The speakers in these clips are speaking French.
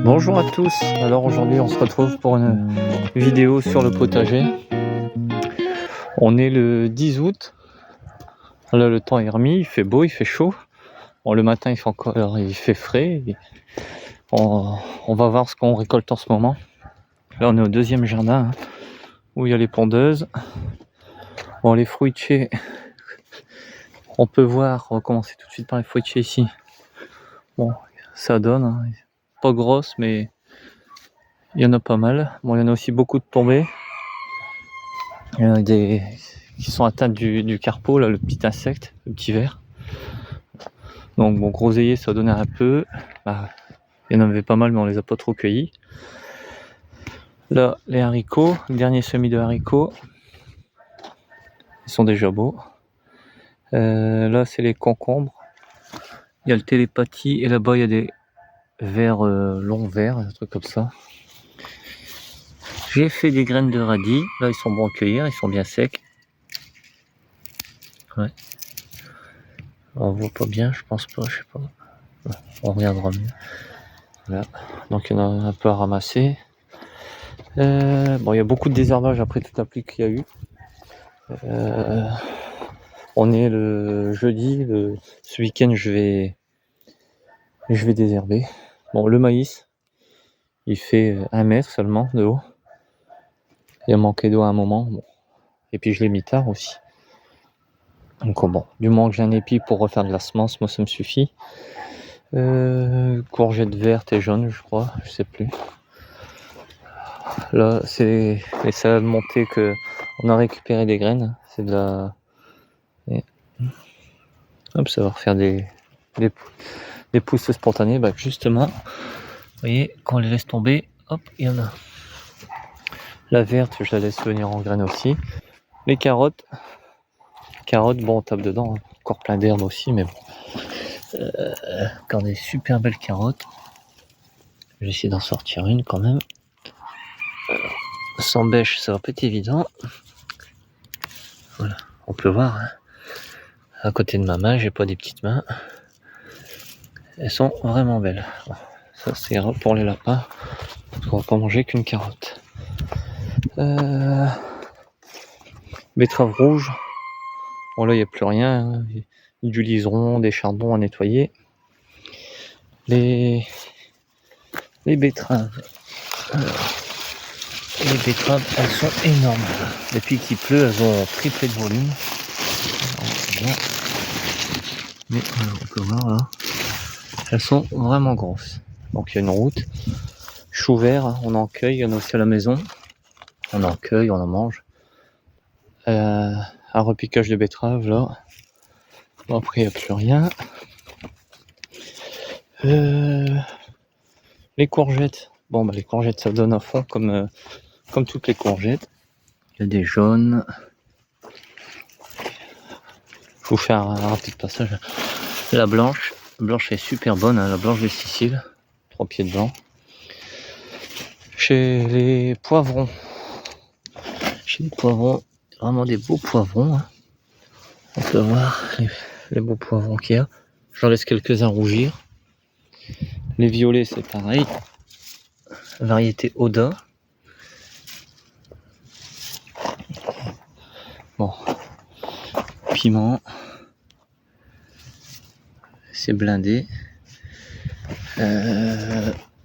Bonjour à tous, alors aujourd'hui on se retrouve pour une vidéo sur le potager. On est le 10 août, là le temps est remis, il fait beau, il fait chaud. Bon, le matin il fait frais. On va voir ce qu'on récolte en ce moment. Là on est au deuxième jardin, où il y a les pondeuses. Bon, les fruitiers, on peut voir, on va commencer tout de suite par les fruitiers ici. Bon, ça donne, pas grosse mais il y en a pas mal. Bon, il y en a aussi beaucoup de tombées. Il y en a des qui sont atteintes du carpeau, là, le petit insecte, le petit ver. Donc bon, groseillier, ça donnait un peu. Il y en avait pas mal, mais on les a pas trop cueillis. Là, les haricots, le dernier semis de haricots. Ils sont déjà beaux. Là, c'est les concombres. Il y a le télépathie et là-bas, il y a des vers longs verts, un truc comme ça. J'ai fait des graines de radis. Là, ils sont bons à cueillir, ils sont bien secs. Ouais. On voit pas bien, je pense pas, je sais pas. On regardera mieux. Voilà. Donc il y en a un peu à ramasser. Bon, il y a beaucoup de désherbage après toute la pluie qu'il y a eu. On est le jeudi, ce week-end je vais désherber. Bon, le maïs, il fait 1 mètre seulement de haut. Il a manqué d'eau à un moment. Bon. Et puis je l'ai mis tard aussi. Donc bon, du moment que j'ai un épi pour refaire de la semence, moi ça me suffit. Courgettes vertes et jaunes, je crois, je sais plus. Là, c'est les salades montées que on a récupéré des graines. C'est de la... Et... Hop, ça va refaire des pousses spontanées. Bah justement, vous voyez, quand on les laisse tomber, hop, il y en a. La verte, je la laisse venir en graines aussi. Les carottes. Carottes, bon, on tape dedans. Hein. Encore plein d'herbes aussi, mais bon. Encore des super belles carottes. Je vais essayer d'en sortir une quand même. Sans bêche, ça va pas être évident. Voilà, on peut voir. Hein. À côté de ma main, j'ai pas des petites mains. Elles sont vraiment belles. Ça, c'est pour les lapins. Parce qu'on va pas manger qu'une carotte. Betterave rouge. Bon, là, il n'y a plus rien. Hein. Du liseron, des chardons à nettoyer. Les betteraves. Les betteraves, elles sont énormes. Depuis qu'il pleut, elles ont triplé de volume. Mais on peut voir là. Elles sont vraiment grosses. Donc il y a une route. Choux verts, on en cueille, il y en a aussi à la maison. On en cueille, on en mange. Un repiquage de betterave là. Bon, après il n'y a plus rien. Les courgettes. Bon bah les courgettes ça donne à fond comme toutes les courgettes. Il y a des jaunes. Faut faire un rapide passage. La blanche. La blanche est super bonne, hein, la blanche de Sicile. 3 pieds de blanc. Chez les poivrons. Vraiment des beaux poivrons. Hein. On peut voir les beaux poivrons qu'il y a. J'en laisse quelques-uns rougir. Les violets, c'est pareil. Variété Oda. Bon. Piment. C'est blindé.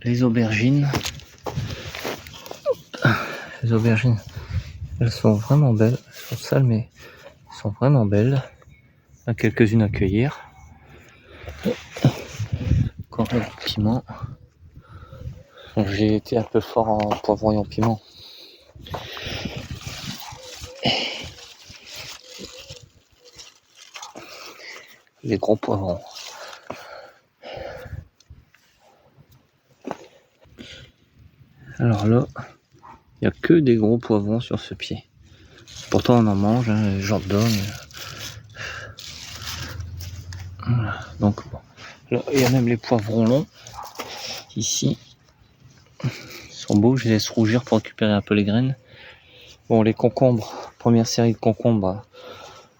Les aubergines. Les aubergines, elles sont vraiment belles. Elles sont sales, mais elles sont vraiment belles. Il y a quelques-unes à cueillir. Encore le piment. J'ai été un peu fort en poivron et en piment. Les gros poivrons. Alors là, il n'y a que des gros poivrons sur ce pied. Pourtant on en mange, hein, j'en donne. Voilà. Donc bon. Là, il y a même les poivrons longs. Ici. Ils sont beaux, je les laisse rougir pour récupérer un peu les graines. Bon, les concombres, première série de concombres.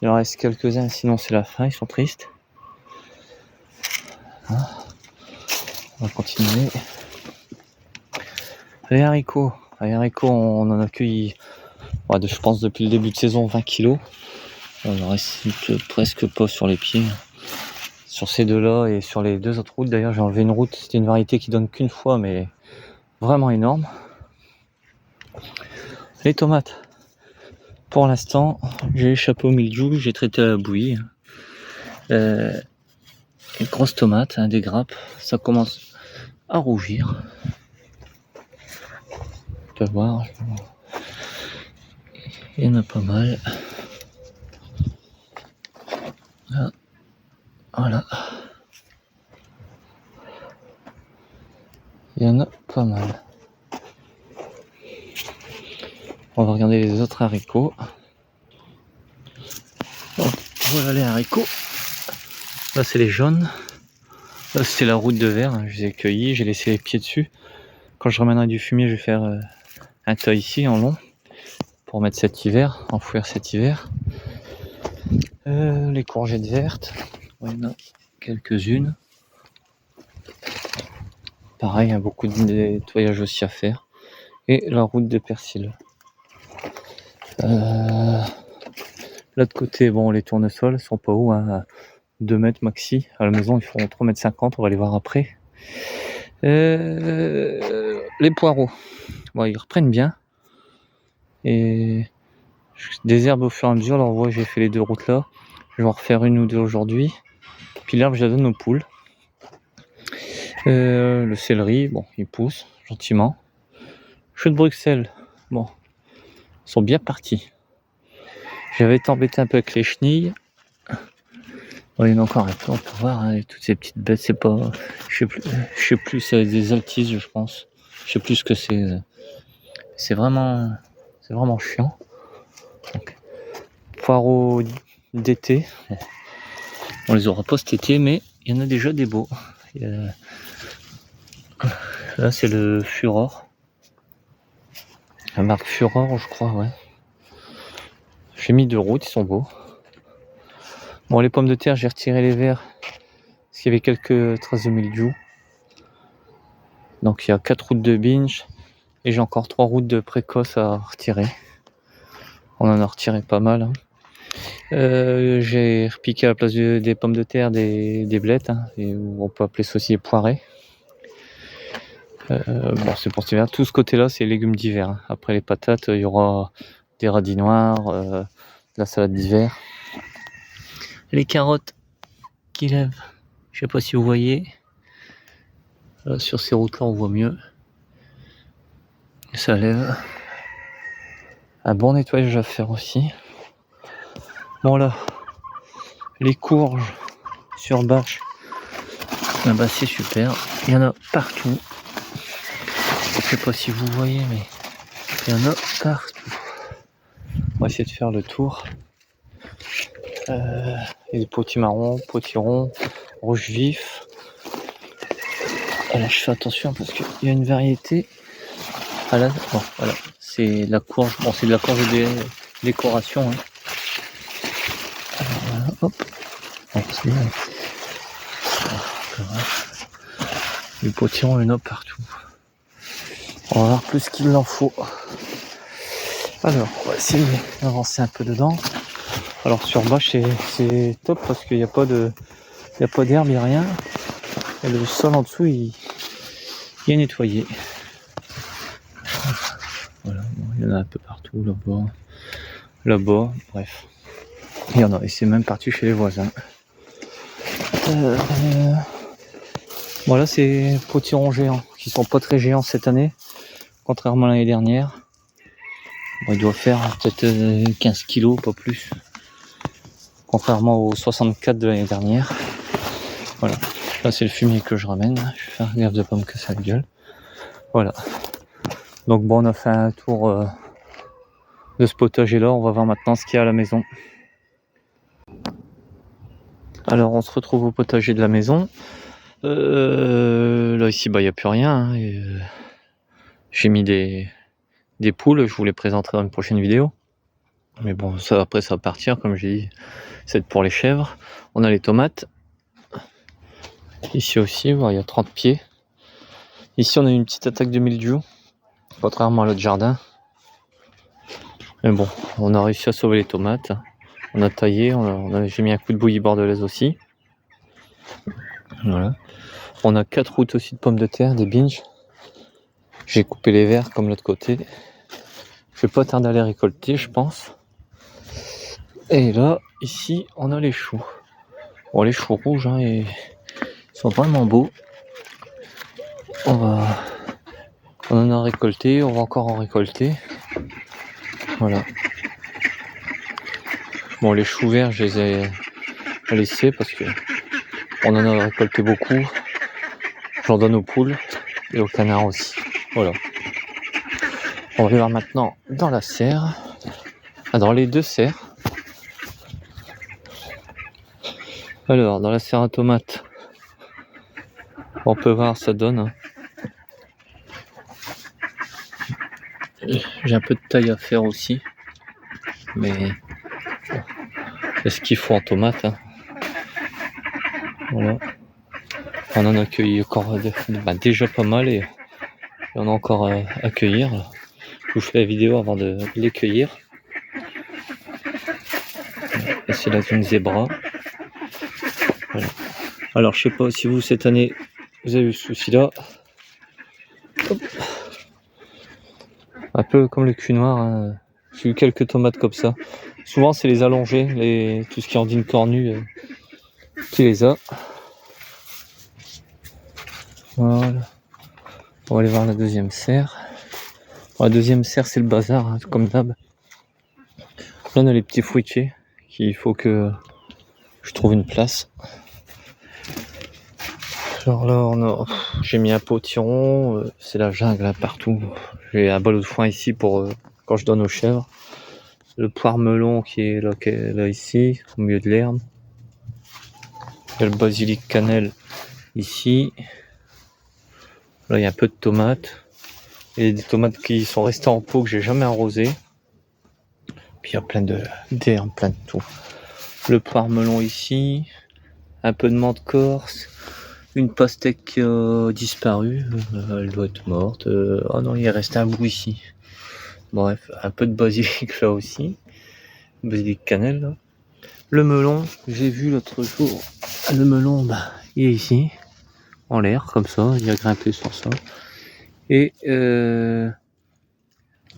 Il en reste quelques-uns, sinon c'est la fin, ils sont tristes. Hein, on va continuer. Les haricots. Les haricots, on en a cueilli, je pense depuis le début de saison, 20 kilos. On en reste presque pas sur les pieds. Sur ces deux-là et sur les deux autres routes. D'ailleurs, j'ai enlevé une route. C'était une variété qui donne qu'une fois, mais vraiment énorme. Les tomates. Pour l'instant, j'ai échappé au mildiou. J'ai traité à la bouillie. Une grosse tomate, des grappes. Ça commence à rougir. Tu peux voir. Il y en a pas mal. Voilà. Il y en a pas mal. On va regarder les autres haricots. Donc, voilà les haricots. Là, c'est les jaunes. Là, c'est la route de verre. Je les ai cueillis, j'ai laissé les pieds dessus. Quand je ramènerai du fumier, je vais faire un tas ici en long pour mettre cet hiver, enfouir cet hiver. Les courgettes vertes, il y en a quelques-unes. Pareil, il y a beaucoup de nettoyage aussi à faire. Et la route de persil. L'autre côté, bon, les tournesols sont pas hauts, hein, 2 mètres maxi. À la maison, ils font 3,50 m, on va les voir après. Les poireaux, bon, ils reprennent bien. Et je désherbe au fur et à mesure. Alors, j'ai fait les 2 routes là. Je vais en refaire une ou 2 aujourd'hui. Puis l'herbe, je la donne aux poules. Le céleri, bon, il pousse gentiment. Choux de Bruxelles, bon, ils sont bien partis. J'avais été embêté un peu avec les chenilles. Bon, il y en a encore un peu, on peut voir, hein, toutes ces petites bêtes, c'est pas. Je sais plus, c'est des altises, je pense. Je sais plus ce que c'est. C'est vraiment chiant. Donc, poireaux d'été. Bon, on les aura pas cet été, mais il y en a déjà des beaux. Là, c'est le Furor. La marque Furor, je crois, ouais. J'ai mis 2 routes, ils sont beaux. Bon, les pommes de terre, j'ai retiré les verts parce qu'il y avait quelques traces de mildiou. Donc il y a 4 routes de binge et j'ai encore 3 routes de précoce à retirer. On en a retiré pas mal. Hein. J'ai repiqué à la place des pommes de terre des blettes, hein, et on peut appeler ça aussi les poirées. Bon, c'est pour cet hiver. Tout ce côté-là, c'est légumes d'hiver. Hein. Après les patates, il y aura des radis noirs, de la salade d'hiver. Les carottes qui lèvent. Je sais pas si vous voyez. Là, sur ces routes-là, on voit mieux. Ça lève. Un bon nettoyage à faire aussi. Bon là, les courges sur bâche. Ah bah c'est super. Il y en a partout. Je sais pas si vous voyez, mais il y en a partout. On va essayer de faire le tour. Il y a des potimarrons, potirons, rouge vif. Alors je fais attention parce qu'il y a une variété. Ah là, bon, voilà, c'est la courge. Bon, c'est de la courge de décoration. Hein. Alors, voilà, hop. Les potirons, il y en a partout. On va voir plus qu'il en faut. Alors, on va essayer d'avancer un peu dedans. Alors sur bâche, c'est top parce qu'il n'y a pas d'herbe, il n'y a rien. Et le sol en dessous, il est nettoyé. Voilà, bon, il y en a un peu partout, là-bas, bref. Il y en a, et c'est même parti chez les voisins. Voilà, c'est potirons géants, qui sont pas très géants cette année, contrairement à l'année dernière. Bon, il doit faire peut-être 15 kilos, pas plus. Contrairement aux 64 de l'année dernière. Voilà. Là, c'est le fumier que je ramène. Je vais faire gaffe de pas me casser la gueule. Voilà. Donc bon, on a fait un tour de ce potager-là. On va voir maintenant ce qu'il y a à la maison. Alors, on se retrouve au potager de la maison. Là, ici, il n'y a plus rien. Hein, j'ai mis des poules. Je vous les présenterai dans une prochaine vidéo. Mais bon, ça, après, ça va partir, comme j'ai dit. C'est pour les chèvres. On a les tomates. Ici aussi, il y a 30 pieds. Ici, on a eu une petite attaque de mildiou. contrairement à l'autre jardin. Mais bon, on a réussi à sauver les tomates. On a taillé, j'ai mis un coup de bouillie bordelaise aussi. Voilà. On a 4 routes aussi de pommes de terre, des binges. J'ai coupé les verts comme l'autre côté. Je vais pas tarder à les récolter, je pense. Et là, ici, on a les choux. Bon, les choux rouges, hein, ils sont vraiment beaux. On en a récolté, on va encore en récolter. Voilà. Bon, les choux verts, je les ai laissés parce que on en a récolté beaucoup. J'en donne aux poules et aux canards aussi. Voilà. On va aller voir maintenant dans la serre. Ah, dans les deux serres. Alors, dans la serre à tomates, on peut voir, ça donne. Hein. J'ai un peu de taille à faire aussi. Mais bon, c'est ce qu'il faut en tomates. Hein. Voilà. On en a accueilli encore déjà pas mal et on a encore à cueillir. Je vous fais la vidéo avant de les cueillir. Et c'est là une zébra. Voilà. Alors je sais pas si vous cette année vous avez eu ce souci là. Hop. Un peu comme le cul noir. Hein. J'ai eu quelques tomates comme ça. Souvent c'est les allongés, tout ce qui est en cornue qui les a. Voilà. On va aller voir la deuxième serre. Bon, la deuxième serre c'est le bazar, hein, comme d'hab. Là on a les petits fruitiers qu'il faut que je trouve une place. Alors là j'ai mis un potiron, c'est la jungle là, partout. J'ai un ballot de foin ici pour quand je donne aux chèvres. Le poire melon qui est là ici, au milieu de l'herbe. Il y a le basilic cannelle ici. Là il y a un peu de tomates. Et des tomates qui sont restées en pot que j'ai jamais arrosées. Puis il y a plein d'herbes, plein de tout. Le poire melon ici. Un peu de menthe corse. Une pastèque qui a disparu. Elle doit être morte. Oh non, il reste un bout ici. Bref, un peu de basilic là aussi. Basilic cannelle là. Le melon, j'ai vu l'autre jour. Le melon, il est ici. En l'air, comme ça. Il a grimpé sur ça. Et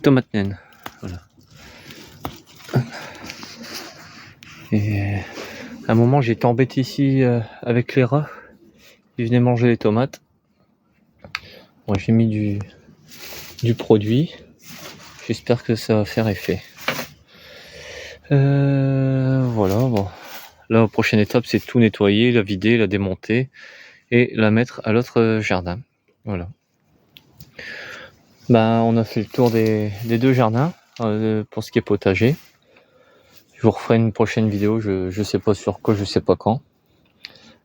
tomate naine. Voilà. Et à un moment, j'étais embêté ici avec les rats. Ils venaient manger les tomates. Bon, j'ai mis du produit. J'espère que ça va faire effet. Voilà, bon. Là, la prochaine étape, c'est tout nettoyer, la vider, la démonter et la mettre à l'autre jardin. Voilà. On a fait le tour des deux jardins pour ce qui est potager. Je vous referai une prochaine vidéo, je sais pas sur quoi, je sais pas quand.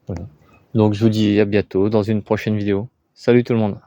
Voilà. Donc je vous dis à bientôt dans une prochaine vidéo. Salut tout le monde.